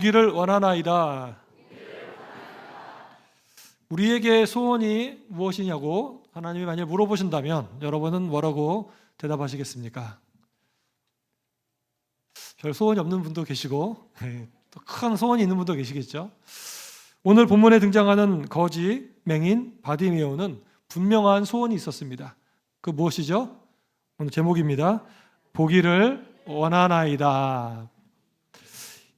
보기를 원하나이다. 우리에게 소원이 무엇이냐고 하나님이 만약 물어보신다면 여러분은 뭐라고 대답하시겠습니까? 별 소원이 없는 분도 계시고 또 큰 소원이 있는 분도 계시겠죠. 오늘 본문에 등장하는 거지, 맹인, 바디메오는 분명한 소원이 있었습니다. 그 무엇이죠? 오늘 제목입니다. 보기를 원하나이다.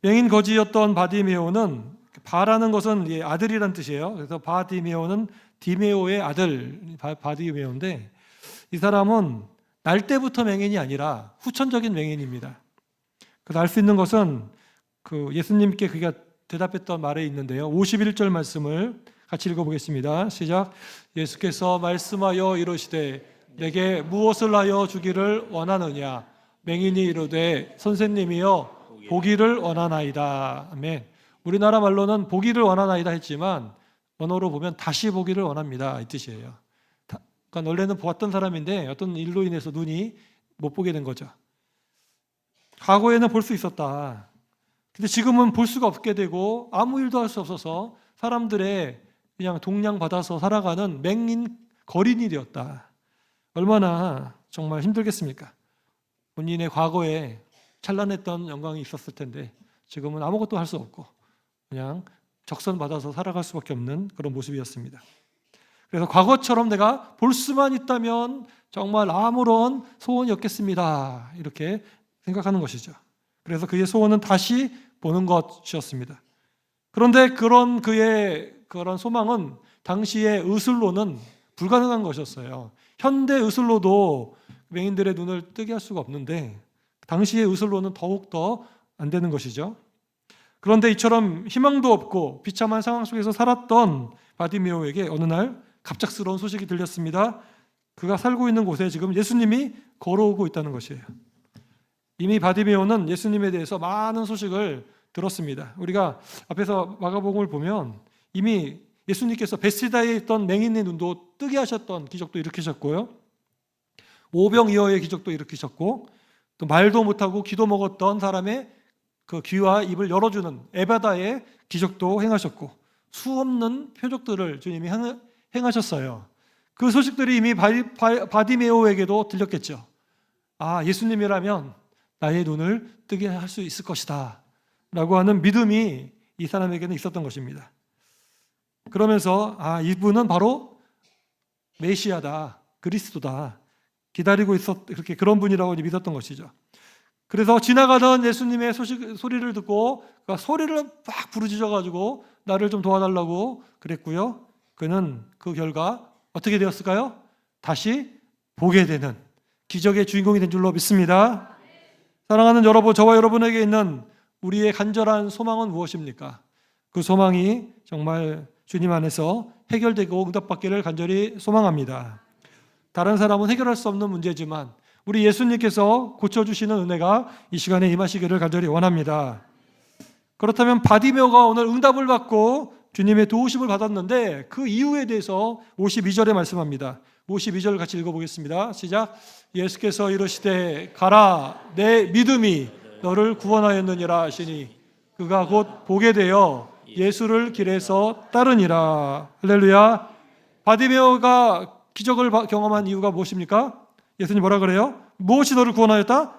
맹인 거지였던 바디메오는, 바라는 것은 아들이란 뜻이에요. 그래서 바디메오는 디메오의 아들, 바디메오인데, 이 사람은 날 때부터 맹인이 아니라 후천적인 맹인입니다. 그래서 알 수 있는 것은 예수님께 그가 대답했던 말에 있는데요. 51절 말씀을 같이 읽어보겠습니다. 시작. 예수께서 말씀하여 이르시되 내게 무엇을 하여 주기를 원하느냐? 맹인이 이르되 선생님이여 보기를 원하나이다. 아멘. 우리나라 말로는 보기를 원하나이다 했지만 언어로 보면 다시 보기를 원합니다, 이 뜻이에요. 그러니까 원래는 보았던 사람인데 어떤 일로 인해서 눈이 못 보게 된 거죠. 과거에는 볼 수 있었다. 근데 지금은 볼 수가 없게 되고 아무 일도 할 수 없어서 사람들의 그냥 동냥받아서 살아가는 맹인 거린이 되었다. 얼마나 정말 힘들겠습니까? 본인의 과거에 찬란했던 영광이 있었을 텐데 지금은 아무것도 할 수 없고 그냥 적선받아서 살아갈 수밖에 없는 그런 모습이었습니다. 그래서 과거처럼 내가 볼 수만 있다면 정말 아무런 소원이 없겠습니다, 이렇게 생각하는 것이죠. 그래서 그의 소원은 다시 보는 것이었습니다. 그런데 그의 그런 소망은 당시의 의술로는 불가능한 것이었어요. 현대 의술로도 맹인들의 눈을 뜨게 할 수가 없는데 당시의 의술로는 더욱더 안 되는 것이죠. 그런데 이처럼 희망도 없고 비참한 상황 속에서 살았던 바디메오에게 어느 날 갑작스러운 소식이 들렸습니다. 그가 살고 있는 곳에 지금 예수님이 걸어오고 있다는 것이에요. 이미 바디메오는 예수님에 대해서 많은 소식을 들었습니다. 우리가 앞에서 마가복음을 보면 이미 예수님께서 베스다에 있던 맹인의 눈도 뜨게 하셨던 기적도 일으키셨고요, 오병이어의 기적도 일으키셨고, 또 말도 못하고 기도 먹었던 사람의 그 귀와 입을 열어주는 에바다의 기적도 행하셨고, 수없는 표적들을 주님이 행하셨어요. 그 소식들이 이미 바디메오에게도 들렸겠죠. 아, 예수님이라면 나의 눈을 뜨게 할 수 있을 것이다 라고 하는 믿음이 이 사람에게는 있었던 것입니다. 그러면서 이분은 바로 메시아다, 그리스도다, 기다리고 그렇게 그런 분이라고 믿었던 것이죠. 그래서 지나가던 예수님의 소리를 듣고 소리를 막 부르짖어가지고 나를 좀 도와달라고 그랬고요. 그는 그 결과 어떻게 되었을까요? 다시 보게 되는 기적의 주인공이 된 줄로 믿습니다. 사랑하는 여러분, 저와 여러분에게 있는 우리의 간절한 소망은 무엇입니까? 그 소망이 정말 주님 안에서 해결되고 응답받기를 간절히 소망합니다. 다른 사람은 해결할 수 없는 문제지만 우리 예수님께서 고쳐주시는 은혜가 이 시간에 임하시기를 간절히 원합니다. 그렇다면 바디메오가 오늘 응답을 받고 주님의 도우심을 받았는데 그 이유에 대해서 52절에 말씀합니다. 52절 같이 읽어보겠습니다. 시작. 예수께서 이르시되 가라, 내 믿음이 너를 구원하였느니라 하시니 그가 곧 보게 되어 예수를 길에서 따르니라. 할렐루야. 바디메오가 기적을 경험한 이유가 무엇입니까? 예수님 뭐라 그래요? 무엇이 너를 구원하였다?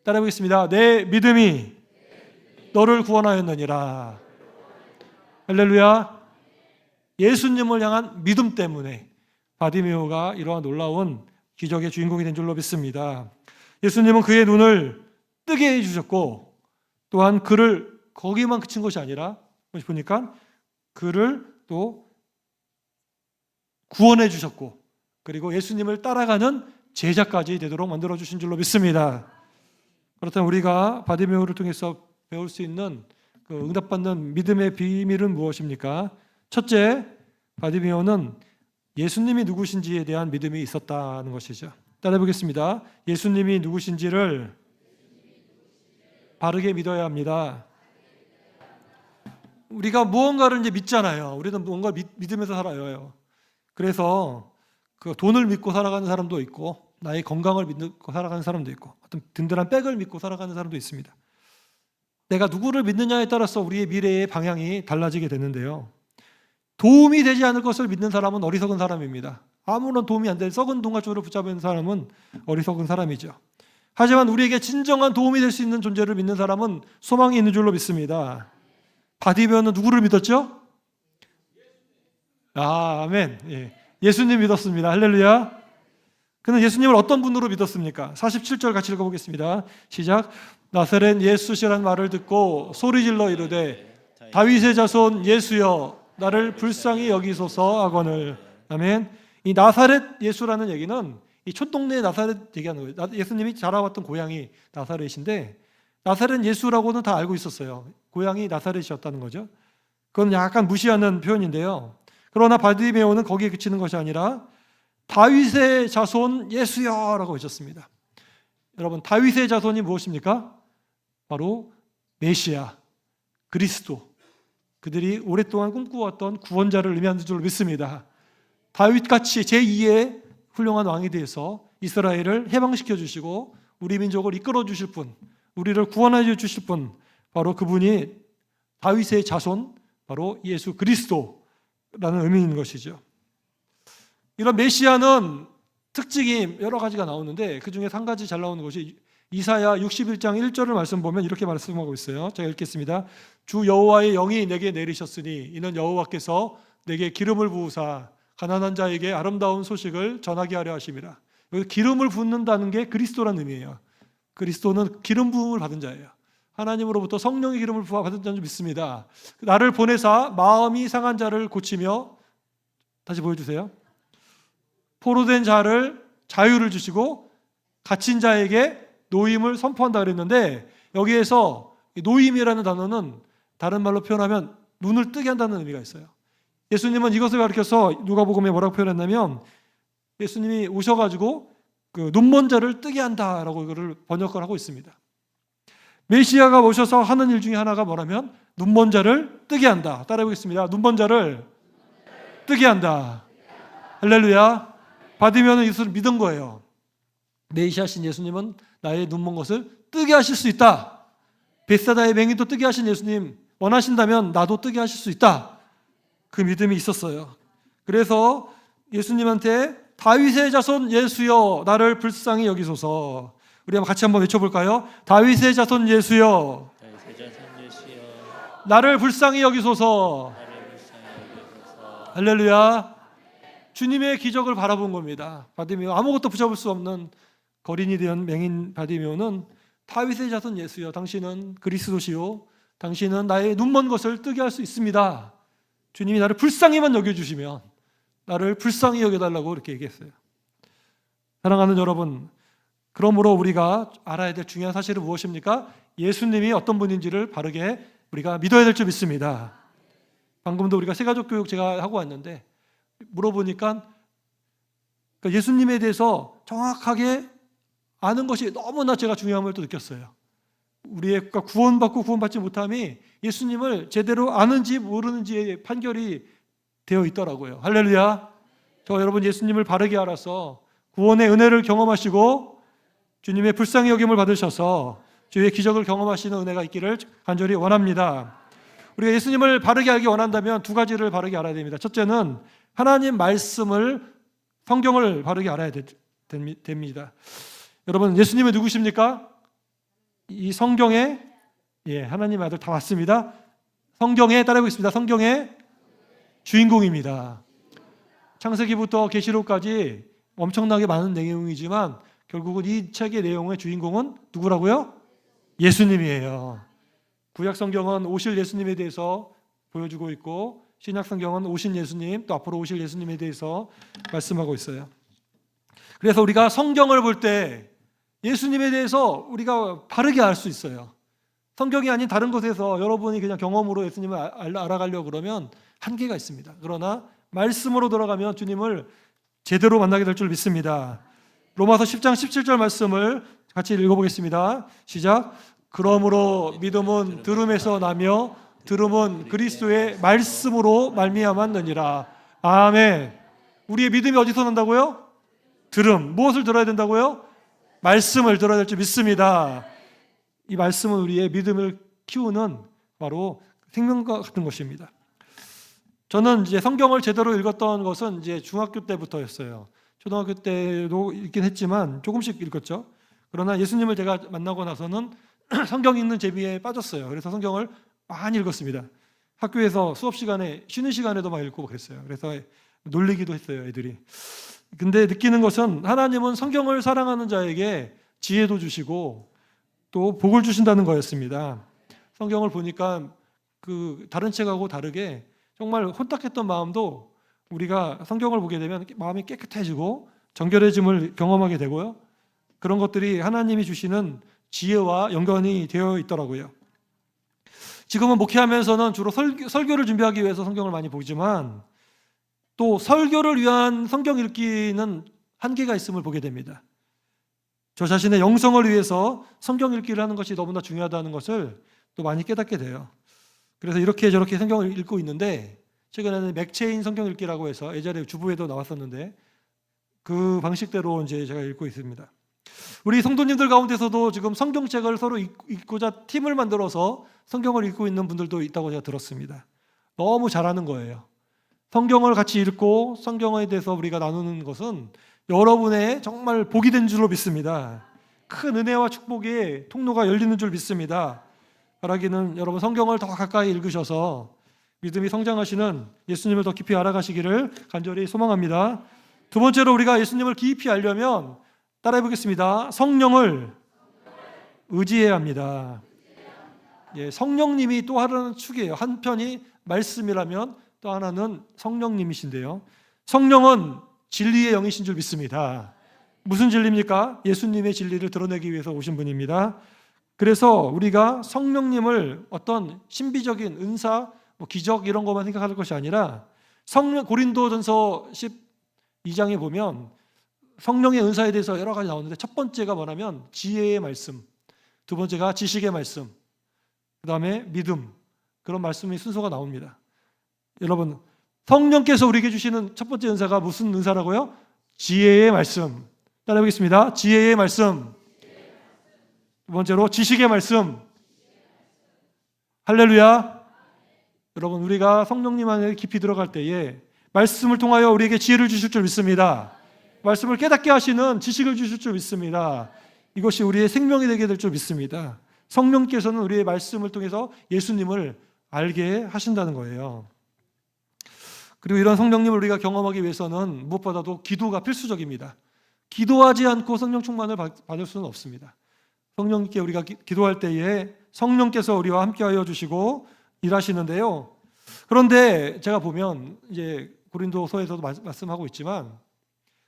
따라해보겠습니다. 내 믿음이 너를 구원하였느니라. 할렐루야. 예수님을 향한 믿음 때문에 바디메오가 이러한 놀라운 기적의 주인공이 된 줄로 믿습니다. 예수님은 그의 눈을 뜨게 해주셨고 또한 그를 거기만 그친 것이 아니라 보니까 그를 또 구원해 주셨고 그리고 예수님을 따라가는 제자까지 되도록 만들어주신 줄로 믿습니다. 그렇다면 우리가 바디메오를 통해서 배울 수 있는 그 응답받는 믿음의 비밀은 무엇입니까? 첫째, 바디메오는 예수님이 누구신지에 대한 믿음이 있었다는 것이죠. 따라해 보겠습니다. 예수님이 누구신지를 바르게 믿어야 합니다. 우리가 무언가를 이제 믿잖아요. 우리는 무언가 믿으면서 살아요. 그래서 그 돈을 믿고 살아가는 사람도 있고 나의 건강을 믿고 살아가는 사람도 있고 어떤 든든한 백을 믿고 살아가는 사람도 있습니다. 내가 누구를 믿느냐에 따라서 우리의 미래의 방향이 달라지게 되는데요. 도움이 되지 않을 것을 믿는 사람은 어리석은 사람입니다. 아무런 도움이 안 될 썩은 동아줄을 붙잡은 사람은 어리석은 사람이죠. 하지만 우리에게 진정한 도움이 될 수 있는 존재를 믿는 사람은 소망이 있는 줄로 믿습니다. 바디메오는 누구를 믿었죠? 아멘. 예. 예수님 믿었습니다. 할렐루야. 그는 예수님을 어떤 분으로 믿었습니까? 47절 같이 읽어보겠습니다. 시작. 나사렛 예수시라는 말을 듣고 소리질러 이르되 다윗의 자손 예수여 나를 불쌍히 여기소서 하거늘. 아멘. 이 나사렛 예수라는 얘기는 이 촌동네 나사렛 얘기하는 거예요. 예수님이 자라왔던 고향이 나사렛인데 나사렛 예수라고는 다 알고 있었어요. 고향이 나사렛이었다는 거죠. 그건 약간 무시하는 표현인데요. 그러나 바디메오는 거기에 그치는 것이 아니라 다윗의 자손 예수여라고 외쳤습니다. 여러분, 다윗의 자손이 무엇입니까? 바로 메시아, 그리스도, 그들이 오랫동안 꿈꾸었던 구원자를 의미하는 줄로 믿습니다. 다윗같이 제2의 훌륭한 왕이 되어서 이스라엘을 해방시켜 주시고 우리 민족을 이끌어 주실 분, 우리를 구원하여 주실 분, 바로 그분이 다윗의 자손, 바로 예수 그리스도라는 의미인 것이죠. 이런 메시아는 특징이 여러 가지가 나오는데 그 중에 한 가지 잘 나오는 것이 이사야 61장 1절을 말씀 보면 이렇게 말씀하고 있어요. 제가 읽겠습니다. 주 여호와의 영이 내게 내리셨으니 이는 여호와께서 내게 기름을 부으사 가난한 자에게 아름다운 소식을 전하게 하려 하심이라. 여기 기름을 붓는다는 게 그리스도라는 의미예요. 그리스도는 기름 부음을 받은 자예요. 하나님으로부터 성령의 기름을 받은 자는 믿습니다. 나를 보내사 마음이 상한 자를 고치며, 다시 보여주세요. 포로된 자를 자유를 주시고 갇힌 자에게 노임을 선포한다 그랬는데 여기에서 노임이라는 단어는 다른 말로 표현하면 눈을 뜨게 한다는 의미가 있어요. 예수님은 이것을 가르쳐서 누가복음에 뭐라고 표현했냐면 예수님이 오셔가지고 그 눈먼 자를 뜨게 한다라고 이거를 번역을 하고 있습니다. 메시아가 오셔서 하는 일 중에 하나가 뭐라면 눈먼 자를 뜨게 한다. 따라해보겠습니다. 눈먼 자를 뜨게 한다. 할렐루야. 받으면 이것을 믿은 거예요. 메시아신 예수님은 나의 눈먼 것을 뜨게 하실 수 있다. 벳사다의 맹인도 뜨게 하신 예수님 원하신다면 나도 뜨게 하실 수 있다. 그 믿음이 있었어요. 그래서 예수님한테 다윗의 자손 예수여 나를 불쌍히 여기소서. 우리 같이 한번 외쳐볼까요? 다윗의 자손 예수여 나를 불쌍히 여기소서. 할렐루야. 주님의 기적을 바라본 겁니다. 바디메오, 아무것도 붙잡을 수 없는 거린이 된 맹인 바디메오는 다윗의 자손 예수여 당신은 그리스도시요 당신은 나의 눈먼 것을 뜨게 할 수 있습니다. 주님이 나를 불쌍히만 여겨주시면 나를 불쌍히 여겨달라고 이렇게 얘기했어요. 사랑하는 여러분, 그러므로 우리가 알아야 될 중요한 사실은 무엇입니까? 예수님이 어떤 분인지를 바르게 우리가 믿어야 될 줄 믿습니다. 방금도 우리가 세가족 교육 제가 하고 왔는데 물어보니까 예수님에 대해서 정확하게 아는 것이 너무나 제가 중요함을 또 느꼈어요. 우리의 구원받고 구원받지 못함이 예수님을 제대로 아는지 모르는지의 판결이 되어 있더라고요. 할렐루야. 저 여러분 예수님을 바르게 알아서 구원의 은혜를 경험하시고 주님의 불쌍히 여김을 받으셔서 주의 기적을 경험하시는 은혜가 있기를 간절히 원합니다. 우리가 예수님을 바르게 알기 원한다면 두 가지를 바르게 알아야 됩니다. 첫째는 하나님 말씀을, 성경을 바르게 알아야 됩니다. 여러분 예수님은 누구십니까? 이 성경에 하나님의 아들 다 왔습니다. 성경에 따라해보겠습니다. 성경의 주인공입니다. 창세기부터 계시록까지 엄청나게 많은 내용이지만 결국은 이 책의 내용의 주인공은 누구라고요? 예수님이에요. 구약 성경은 오실 예수님에 대해서 보여주고 있고 신약 성경은 오신 예수님, 또 앞으로 오실 예수님에 대해서 말씀하고 있어요. 그래서 우리가 성경을 볼 때 예수님에 대해서 우리가 바르게 알 수 있어요. 성경이 아닌 다른 곳에서 여러분이 그냥 경험으로 예수님을 알아가려고 그러면 한계가 있습니다. 그러나 말씀으로 돌아가면 주님을 제대로 만나게 될 줄 믿습니다. 로마서 10장 17절 말씀을 같이 읽어보겠습니다. 시작. 그러므로 믿음은 들음에서 나며 들음은 그리스도의 말씀으로 말미암았느니라. 아멘. 우리의 믿음이 어디서 난다고요? 들음. 무엇을 들어야 된다고요? 말씀을 들어야 될 줄 믿습니다. 이 말씀은 우리의 믿음을 키우는 바로 생명과 같은 것입니다. 저는 이제 성경을 제대로 읽었던 것은 이제 중학교 때부터였어요. 초등학교 때도 읽긴 했지만 조금씩 읽었죠. 그러나 예수님을 제가 만나고 나서는 성경 읽는 재미에 빠졌어요. 그래서 성경을 많이 읽었습니다. 학교에서 수업 시간에, 쉬는 시간에도 막 읽고 그랬어요. 그래서 놀리기도 했어요, 애들이. 근데 느끼는 것은 하나님은 성경을 사랑하는 자에게 지혜도 주시고 또 복을 주신다는 거였습니다. 성경을 보니까 그 다른 책하고 다르게 정말 혼탁했던 마음도 우리가 성경을 보게 되면 마음이 깨끗해지고 정결해짐을 경험하게 되고요. 그런 것들이 하나님이 주시는 지혜와 연관이 되어 있더라고요. 지금은 목회하면서는 주로 설교를 준비하기 위해서 성경을 많이 보지만 또 설교를 위한 성경 읽기는 한계가 있음을 보게 됩니다. 저 자신의 영성을 위해서 성경 읽기를 하는 것이 너무나 중요하다는 것을 또 많이 깨닫게 돼요. 그래서 이렇게 저렇게 성경을 읽고 있는데 최근에는 맥체인 성경 읽기라고 해서 예전에 주부에도 나왔었는데 그 방식대로 이제 제가 읽고 있습니다. 우리 성도님들 가운데서도 지금 성경책을 서로 읽고자 팀을 만들어서 성경을 읽고 있는 분들도 있다고 제가 들었습니다. 너무 잘하는 거예요. 성경을 같이 읽고 성경에 대해서 우리가 나누는 것은 여러분의 정말 복이 된 줄로 믿습니다. 큰 은혜와 축복의 통로가 열리는 줄 믿습니다. 바라기는 여러분 성경을 더 가까이 읽으셔서 믿음이 성장하시는 예수님을 더 깊이 알아가시기를 간절히 소망합니다. 두 번째로 우리가 예수님을 깊이 알려면 따라해 보겠습니다. 성령을 의지해야 합니다. 예, 성령님이 또 하나는 축이에요. 한편이 말씀이라면 또 하나는 성령님이신데요. 성령은 진리의 영이신 줄 믿습니다. 무슨 진리입니까? 예수님의 진리를 드러내기 위해서 오신 분입니다. 그래서 우리가 성령님을 어떤 신비적인 은사, 기적 이런 것만 생각할 것이 아니라 고린도전서 12장에 보면 성령의 은사에 대해서 여러 가지 나오는데 첫 번째가 뭐냐면 지혜의 말씀, 두 번째가 지식의 말씀, 그 다음에 믿음, 그런 말씀의 순서가 나옵니다. 여러분, 성령께서 우리에게 주시는 첫 번째 은사가 무슨 은사라고요? 지혜의 말씀. 따라해보겠습니다. 지혜의 말씀. 두 번째로 지식의 말씀. 할렐루야. 여러분, 우리가 성령님 안에 깊이 들어갈 때에 말씀을 통하여 우리에게 지혜를 주실 줄 믿습니다. 말씀을 깨닫게 하시는 지식을 주실 줄 믿습니다. 이것이 우리의 생명이 되게 될 줄 믿습니다. 성령께서는 우리의 말씀을 통해서 예수님을 알게 하신다는 거예요. 그리고 이런 성령님을 우리가 경험하기 위해서는 무엇보다도 기도가 필수적입니다. 기도하지 않고 성령 충만을 받을 수는 없습니다. 성령께 우리가 기도할 때에 성령께서 우리와 함께하여 주시고 일하시는데요. 그런데 제가 보면 이제 고린도서에서도 말씀하고 있지만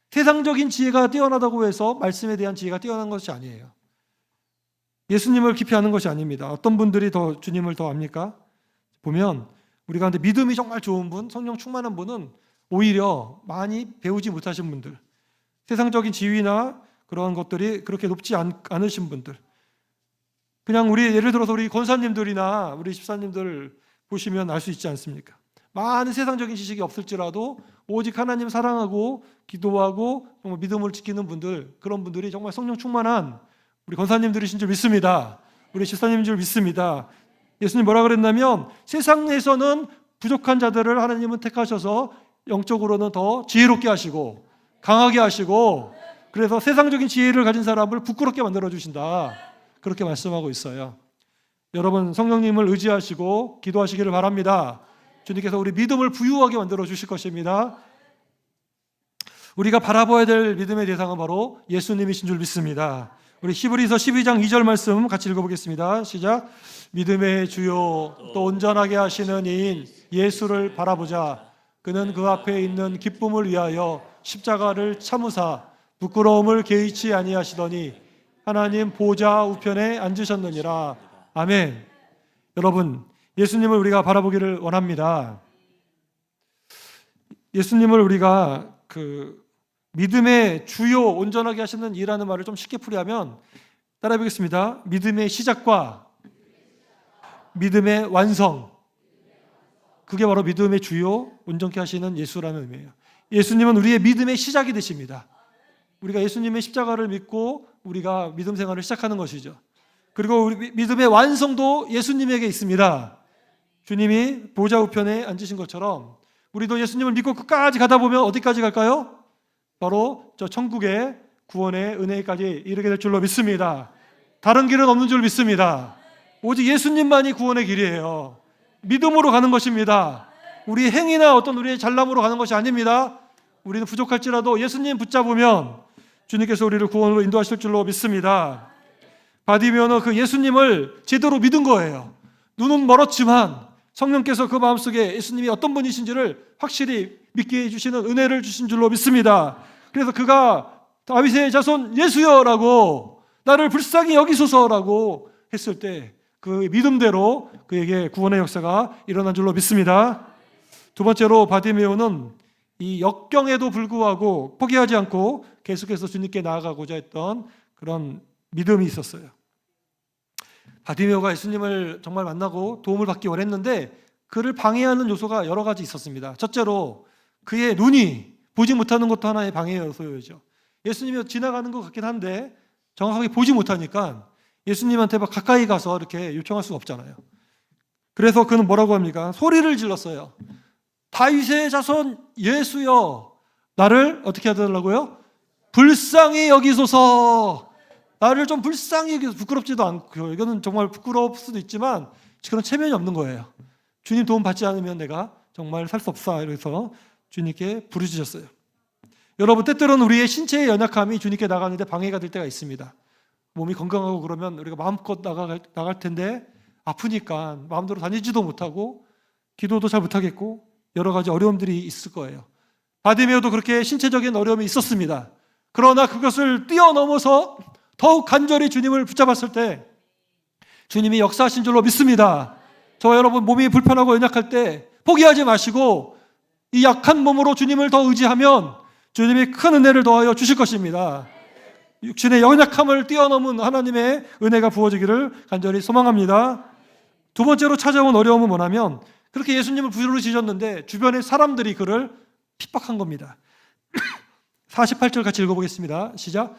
세상적인 지혜가 뛰어나다고 해서 말씀에 대한 지혜가 뛰어난 것이 아니에요. 예수님을 깊이 아는 것이 아닙니다. 어떤 분들이 더 주님을 더 압니까? 보면 우리 가운데 믿음이 정말 좋은 분, 성령 충만한 분은 오히려 많이 배우지 못하신 분들, 세상적인 지위나 그런 것들이 그렇게 높지 않으신 분들, 그냥 예를 들어서 우리 권사님들이나 우리 집사님들 보시면 알 수 있지 않습니까? 많은 세상적인 지식이 없을지라도 오직 하나님 사랑하고 기도하고 정말 믿음을 지키는 분들, 그런 분들이 정말 성령 충만한 우리 권사님들이신 줄 믿습니다. 우리 집사님인 줄 믿습니다. 예수님 뭐라 그랬냐면 세상에서는 부족한 자들을 하나님은 택하셔서 영적으로는 더 지혜롭게 하시고 강하게 하시고 그래서 세상적인 지혜를 가진 사람을 부끄럽게 만들어 주신다. 그렇게 말씀하고 있어요. 여러분 성령님을 의지하시고 기도하시기를 바랍니다. 주님께서 우리 믿음을 부유하게 만들어 주실 것입니다. 우리가 바라봐야 될 믿음의 대상은 바로 예수님이신 줄 믿습니다. 우리 히브리서 12장 2절 말씀 같이 읽어보겠습니다. 시작. 믿음의 주요 또 온전하게 하시는 이인 예수를 바라보자. 그는 그 앞에 있는 기쁨을 위하여 십자가를 참으사 부끄러움을 개의치 아니하시더니 하나님 보좌 우편에 앉으셨느니라. 아멘. 여러분 예수님을 우리가 바라보기를 원합니다. 예수님을 우리가 믿음의 주요 온전하게 하시는 이라는 말을 좀 쉽게 풀이하면 따라해 보겠습니다. 믿음의 시작과 믿음의 완성, 그게 바로 믿음의 주요 온전케 하시는 예수라는 의미예요. 예수님은 우리의 믿음의 시작이 되십니다. 우리가 예수님의 십자가를 믿고 우리가 믿음 생활을 시작하는 것이죠. 그리고 우리 믿음의 완성도 예수님에게 있습니다. 주님이 보좌 우편에 앉으신 것처럼 우리도 예수님을 믿고 끝까지 가다 보면 어디까지 갈까요? 바로 저 천국의 구원의 은혜까지 이르게 될 줄로 믿습니다. 다른 길은 없는 줄 믿습니다. 오직 예수님만이 구원의 길이에요. 믿음으로 가는 것입니다. 우리 행위나 어떤 우리의 잘남으로 가는 것이 아닙니다. 우리는 부족할지라도 예수님 붙잡으면 주님께서 우리를 구원으로 인도하실 줄로 믿습니다. 바디메오는 그 예수님을 제대로 믿은 거예요. 눈은 멀었지만 성령께서 그 마음속에 예수님이 어떤 분이신지를 확실히 믿게 해주시는 은혜를 주신 줄로 믿습니다. 그래서 그가 다윗의 자손 예수여라고 나를 불쌍히 여기소서라고 했을 때 그 믿음대로 그에게 구원의 역사가 일어난 줄로 믿습니다. 두 번째로 바디메오는 이 역경에도 불구하고 포기하지 않고 계속해서 주님께 나아가고자 했던 그런 믿음이 있었어요. 바디메오가 예수님을 정말 만나고 도움을 받기 원했는데 그를 방해하는 요소가 여러 가지 있었습니다. 첫째로 그의 눈이 보지 못하는 것도 하나의 방해 요소였죠. 예수님이 지나가는 것 같긴 한데 정확하게 보지 못하니까 예수님한테 막 가까이 가서 이렇게 요청할 수가 없잖아요. 그래서 그는 뭐라고 합니까? 소리를 질렀어요. 다윗의 자손 예수여, 나를 어떻게 해달라고요? 불쌍히 여기소서. 나를 좀 불쌍히 여기소서. 부끄럽지도 않고요. 이거는 정말 부끄러울 수도 있지만 그런 체면이 없는 거예요. 주님 도움 받지 않으면 내가 정말 살 수 없어. 이래서 주님께 부르짖었어요. 여러분, 때때로는 우리의 신체의 연약함이 주님께 나가는데 방해가 될 때가 있습니다. 몸이 건강하고 그러면 우리가 마음껏 나갈 텐데 아프니까 마음대로 다니지도 못하고 기도도 잘 못하겠고 여러 가지 어려움들이 있을 거예요. 바디메오도 그렇게 신체적인 어려움이 있었습니다. 그러나 그것을 뛰어넘어서 더욱 간절히 주님을 붙잡았을 때 주님이 역사하신 줄로 믿습니다. 저와 여러분, 몸이 불편하고 연약할 때 포기하지 마시고 이 약한 몸으로 주님을 더 의지하면 주님이 큰 은혜를 더하여 주실 것입니다. 육신의 연약함을 뛰어넘은 하나님의 은혜가 부어지기를 간절히 소망합니다. 두 번째로 찾아온 어려움은 뭐냐면 그렇게 예수님을 부르짖었는데 주변의 사람들이 그를 핍박한 겁니다. 48절 같이 읽어보겠습니다. 시작.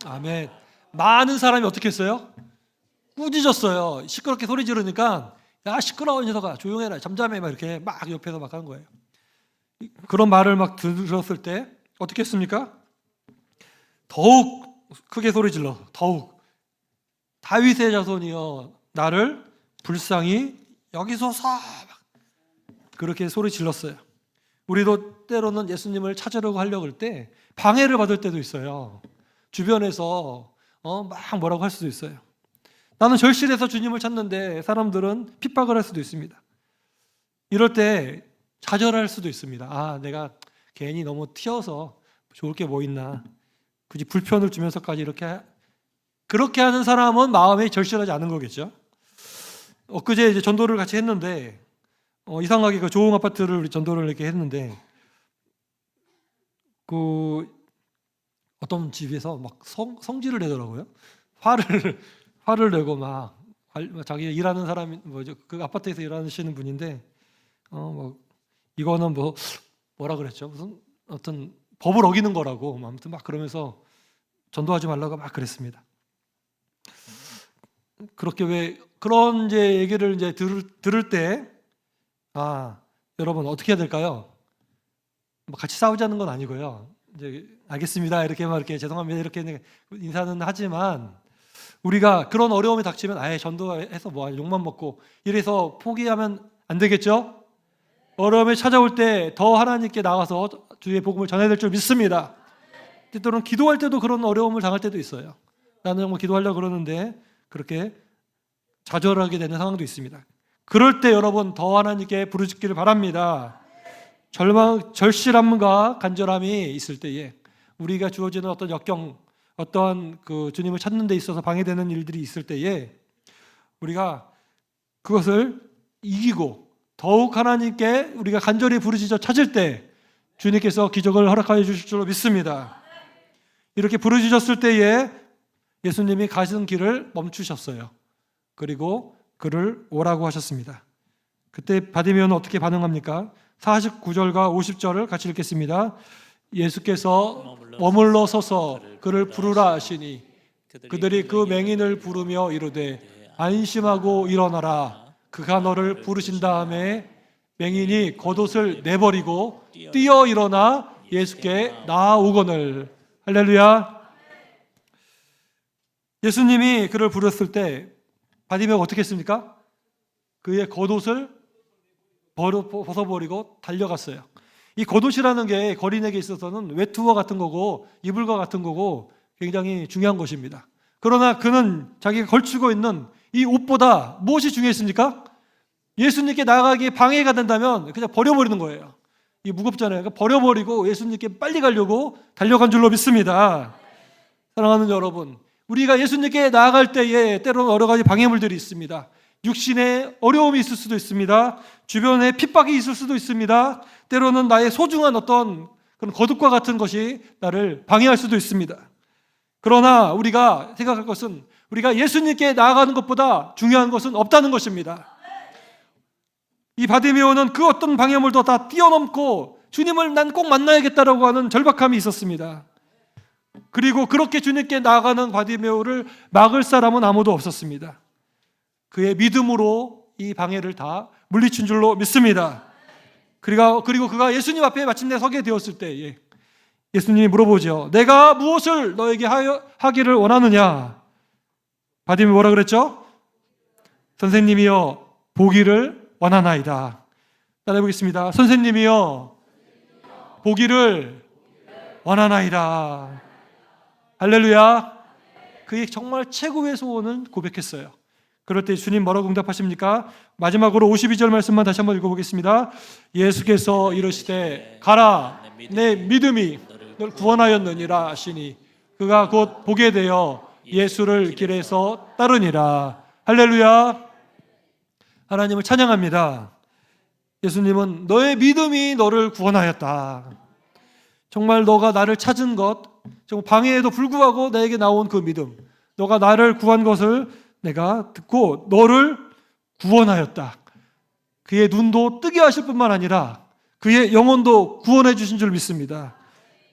아멘. 많은 사람이 어떻게 했어요? 꾸짖었어요. 시끄럽게 소리 지르니까 야, 시끄러워 이 녀석아, 조용해라, 잠잠해, 막 이렇게 막 옆에서 막 하는 거예요. 그런 말을 막 들었을 때 어떻게 했습니까? 더욱 크게 소리 질러. 더욱 다윗의 자손이여, 나를 불쌍히 여기소서. 그렇게 소리 질렀어요. 우리도 때로는 예수님을 찾으려고 하려고 할 때 방해를 받을 때도 있어요. 주변에서 막 뭐라고 할 수도 있어요. 나는 절실해서 주님을 찾는데 사람들은 핍박을 할 수도 있습니다. 이럴 때 좌절할 수도 있습니다. 아, 내가 괜히 너무 튀어서 좋을 게 뭐 있나. 굳이 불편을 주면서까지 그렇게 하는 사람은 마음이 절실하지 않은 거겠죠. 엊그제 이제 전도를 같이 했는데 이상하게 그 조흥 아파트를 우리 전도를 이렇게 했는데 그 어떤 집에서 막 성질을 내더라고요. 화를 내고 막 자기 일하는 사람이 그 아파트에서 일하시는 분인데 이거는 뭐라 그랬죠? 무슨 어떤 법을 어기는 거라고 아무튼 막 그러면서 전도하지 말라고 막 그랬습니다. 그렇게 왜 그런 이제 얘기를 이제 들을 때 여러분 어떻게 해야 될까요? 같이 싸우자는 건 아니고요. 이제 알겠습니다. 이렇게 죄송합니다. 이렇게 인사는 하지만 우리가 그런 어려움이 닥치면 아예 전도해서 욕만 먹고 이래서 포기하면 안 되겠죠? 어려움이 찾아올 때 더 하나님께 나가서 주의 복음을 전해야 될 줄 믿습니다. 때로는 기도할 때도 그런 어려움을 당할 때도 있어요. 나는 정말 기도하려고 그러는데 그렇게 좌절하게 되는 상황도 있습니다. 그럴 때 여러분 더 하나님께 부르짖기를 바랍니다. 절실함과 간절함이 있을 때에 우리가 주어지는 어떤 역경, 어떠한 그 주님을 찾는 데 있어서 방해되는 일들이 있을 때에 우리가 그것을 이기고 더욱 하나님께 우리가 간절히 부르짖어 찾을 때 주님께서 기적을 허락하여 주실 줄로 믿습니다. 이렇게 부르짖었을 때에 예수님이 가시는 길을 멈추셨어요. 그리고 그를 오라고 하셨습니다. 그때 바디메오는 어떻게 반응합니까? 49절과 50절을 같이 읽겠습니다. 예수께서 머물러 서서 그를 부르라 하시니 그들이 그 맹인을 부르며 이르되 안심하고 일어나라. 그가 너를 부르신 다음에 맹인이 겉옷을 내버리고 뛰어 일어나 예수께 나아오거늘. 할렐루야. 예수님이 그를 부르셨을 때 바디메오가 어떻게 했습니까? 그의 겉옷을 벗어버리고 달려갔어요. 이 겉옷이라는 게 거린에게 있어서는 외투와 같은 거고 이불과 같은 거고 굉장히 중요한 것입니다. 그러나 그는 자기가 걸치고 있는 이 옷보다 무엇이 중요했습니까? 예수님께 나아가기에 방해가 된다면 그냥 버려버리는 거예요. 이 무겁잖아요. 그러니까 버려버리고 예수님께 빨리 가려고 달려간 줄로 믿습니다. 사랑하는 여러분, 우리가 예수님께 나아갈 때에 때로는 여러 가지 방해물들이 있습니다. 육신의 어려움이 있을 수도 있습니다. 주변에 핍박이 있을 수도 있습니다. 때로는 나의 소중한 어떤 그런 거듭과 같은 것이 나를 방해할 수도 있습니다. 그러나 우리가 생각할 것은 우리가 예수님께 나아가는 것보다 중요한 것은 없다는 것입니다. 이 바디메오는 그 어떤 방해물도 다 뛰어넘고 주님을 난 꼭 만나야겠다라고 하는 절박함이 있었습니다. 그리고 그렇게 주님께 나아가는 바디메오를 막을 사람은 아무도 없었습니다. 그의 믿음으로 이 방해를 다 물리친 줄로 믿습니다. 그리고 그가 예수님 앞에 마침내 서게 되었을 때 예수님이 물어보죠. 내가 무엇을 너에게 하기를 원하느냐? 바디메오 뭐라 그랬죠? 선생님이여 보기를 원하나이다. 따라해 보겠습니다. 선생님이여 보기를 원하나이다. 할렐루야. 그의 정말 최고의 소원은 고백했어요. 그럴 때 주님 뭐라고 응답하십니까? 마지막으로 52절 말씀만 다시 한번 읽어보겠습니다. 예수께서 이르시되 가라 내 믿음이 널 구원하였느니라 하시니 그가 곧 보게 되어 예수를 길에서 따르니라. 할렐루야. 하나님을 찬양합니다. 예수님은 너의 믿음이 너를 구원하였다. 정말 너가 나를 찾은 것, 정말 방해에도 불구하고 나에게 나온 그 믿음, 너가 나를 구한 것을 내가 듣고 너를 구원하였다. 그의 눈도 뜨게 하실 뿐만 아니라 그의 영혼도 구원해 주신 줄 믿습니다.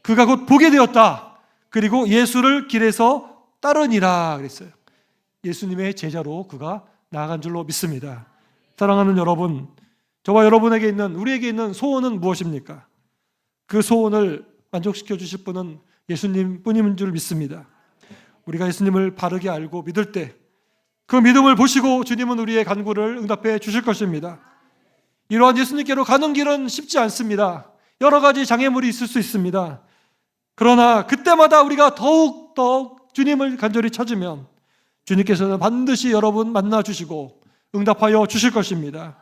그가 곧 보게 되었다. 그리고 예수를 길에서 따르니라 그랬어요. 예수님의 제자로 그가 나아간 줄로 믿습니다. 사랑하는 여러분, 저와 여러분에게 있는 우리에게 있는 소원은 무엇입니까? 그 소원을 만족시켜 주실 분은 예수님 뿐인 줄 믿습니다. 우리가 예수님을 바르게 알고 믿을 때 그 믿음을 보시고 주님은 우리의 간구를 응답해 주실 것입니다. 이러한 예수님께로 가는 길은 쉽지 않습니다. 여러 가지 장애물이 있을 수 있습니다. 그러나 그때마다 우리가 더욱 주님을 간절히 찾으면 주님께서는 반드시 여러분 만나 주시고 응답하여 주실 것입니다.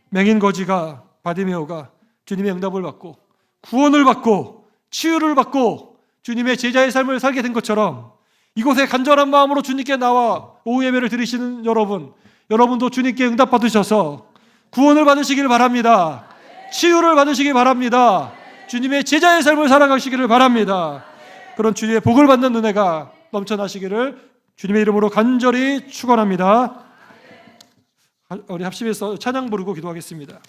맹인 거지가 바디메오가 주님의 응답을 받고 구원을 받고 치유를 받고 주님의 제자의 삶을 살게 된 것처럼 이곳에 간절한 마음으로 주님께 나와 오후 예배를 드리시는 여러분도 주님께 응답 받으셔서 구원을 받으시길 바랍니다. 치유를 받으시길 바랍니다. 주님의 제자의 삶을 살아가시기를 바랍니다. 그런 주님의 복을 받는 은혜가 넘쳐나시기를 주님의 이름으로 간절히 축원합니다. 우리 합심해서 찬양 부르고 기도하겠습니다.